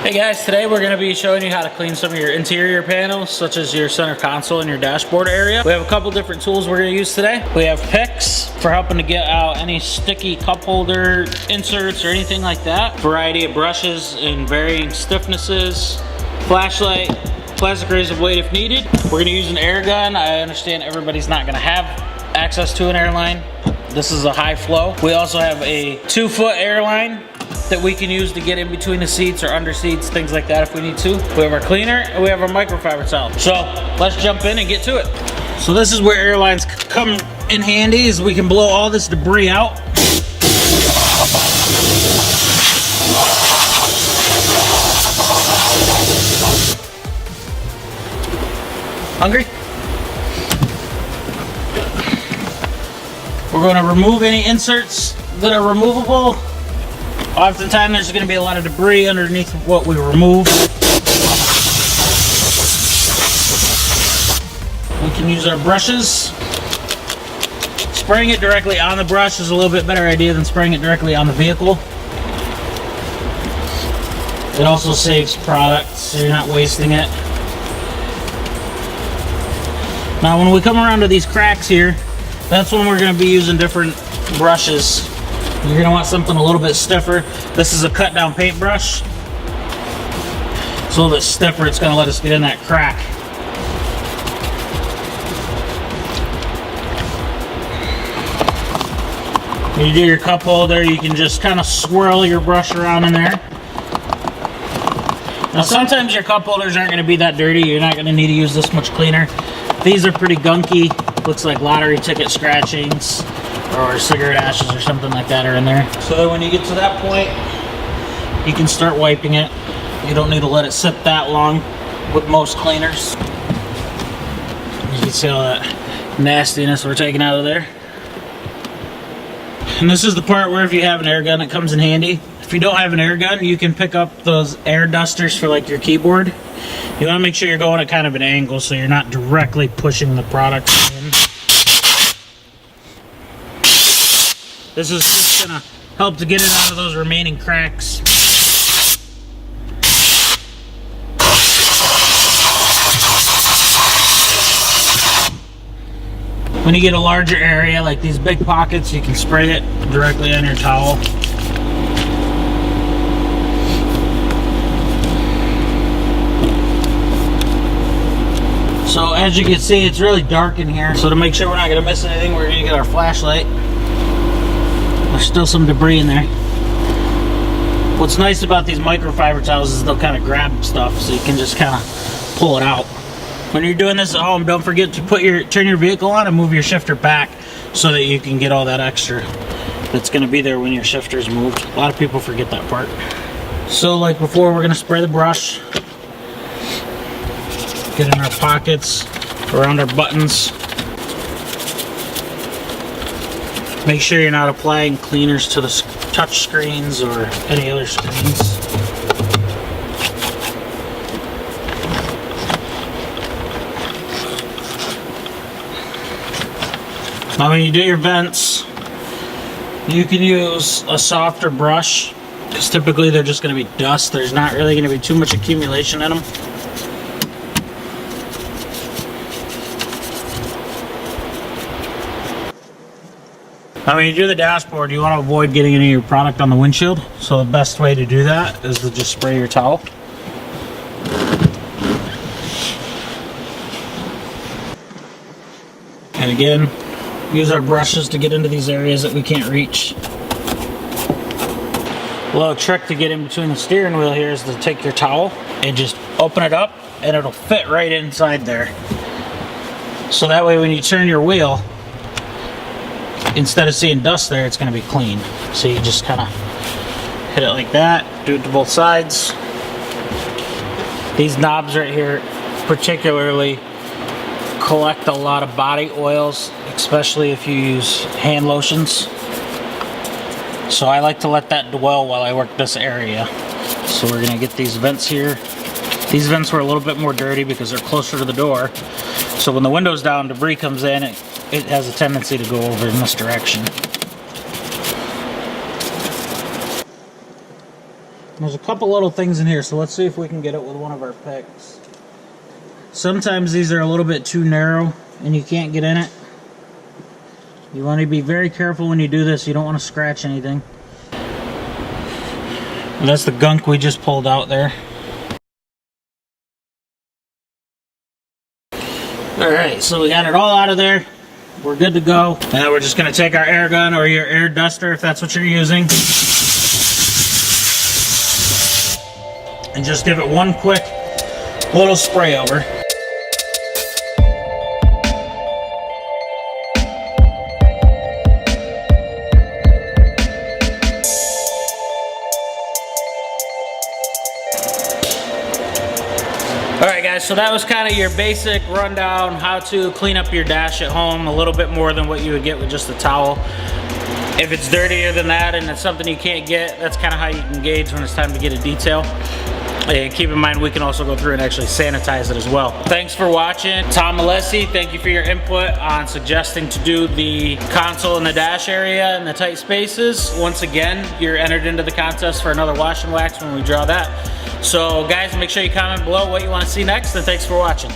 Hey guys, today we're going to be showing you how to clean some of your interior panels, such as your center console and your dashboard area. We have a couple different tools we're going to use today. We have picks for helping to get out any sticky cup holder inserts or anything like that. Variety of brushes in varying stiffnesses. Flashlight, plastic razor blade if needed. We're going to use an air gun. I understand everybody's not going to have access to an air line. This is a high flow. We also have a 2-foot air line that we can use to get in between the seats or under seats, things like that if we need to. We have our cleaner and we have our microfiber towel. So let's jump in and get to it. So this is where air lines come in handy, is we can blow all this debris out. Hungry? We're going to remove any inserts that are removable. Oftentimes there's going to be a lot of debris underneath what we remove. We can use our brushes. Spraying it directly on the brush is a little bit better idea than spraying it directly on the vehicle. It also saves product, so you're not wasting it. Now when we come around to these cracks here, that's when we're going to be using different brushes. You're going to want something a little bit stiffer. This is a cut down paintbrush. It's a little bit stiffer. It's going to let us get in that crack. When you do your cup holder, you can just kind of swirl your brush around in there. Now sometimes your cup holders aren't going to be that dirty. You're not going to need to use this much cleaner. These are pretty gunky. Looks like lottery ticket scratchings or cigarette ashes or something like that are in there. So that when you get to that point, you can start wiping it. You don't need to let it sit that long with most cleaners. You can see all that nastiness we're taking out of there. And this is the part where if you have an air gun, it comes in handy. If you don't have an air gun, you can pick up those air dusters for like your keyboard. You want to make sure you're going at kind of an angle so you're not directly pushing the product in. This is just going to help to get it out of those remaining cracks. When you get a larger area like these big pockets, you can spray it directly on your towel. So as you can see, it's really dark in here. So to make sure we're not going to miss anything, we're going to get our flashlight. There's still some debris in there. What's nice about these microfiber towels is they'll kind of grab stuff, so you can just kind of pull it out. When you're doing this at home, don't forget to turn your vehicle on and move your shifter back so that you can get all that extra that's going to be there when your shifter's moved. A lot of people forget that part. So like before, we're going to spray the brush. Get in our pockets, around our buttons. Make sure you're not applying cleaners to the touch screens or any other screens. Now when you do your vents, you can use a softer brush because typically they're just going to be dust. There's not really going to be too much accumulation in them. Now when you do the dashboard, you want to avoid getting any of your product on the windshield. So the best way to do that is to just spray your towel. And again, use our brushes to get into these areas that we can't reach. A little trick to get in between the steering wheel here is to take your towel and just open it up and it'll fit right inside there. So that way when you turn your wheel, instead of seeing dust there, it's going to be clean. So you just kind of hit it like that, do it to both sides. These knobs right here particularly collect a lot of body oils, especially if you use hand lotions. So I like to let that dwell while I work this area. So we're going to get these vents here. These vents were a little bit more dirty because they're closer to the door. So when the window's down, debris comes in, it has a tendency to go over in this direction. There's a couple little things in here, so let's see if we can get it with one of our picks. Sometimes these are a little bit too narrow and you can't get in it. You want to be very careful when you do this. You don't want to scratch anything. And that's the gunk we just pulled out there. Alright, so we got it all out of there. We're good to go. Now we're just going to take our air gun or your air duster if that's what you're using. And just give it one quick little spray over. Alright guys, so that was kind of your basic rundown how to clean up your dash at home, a little bit more than what you would get with just a towel. If it's dirtier than that and it's something you can't get, that's kind of how you can gauge when it's time to get a detail. And keep in mind, we can also go through and actually sanitize it as well. Thanks for watching. Tom Alessi, thank you for your input on suggesting to do the console and the dash area and the tight spaces. Once again, you're entered into the contest for another wash and wax when we draw that. So guys, make sure you comment below what you want to see next, and thanks for watching.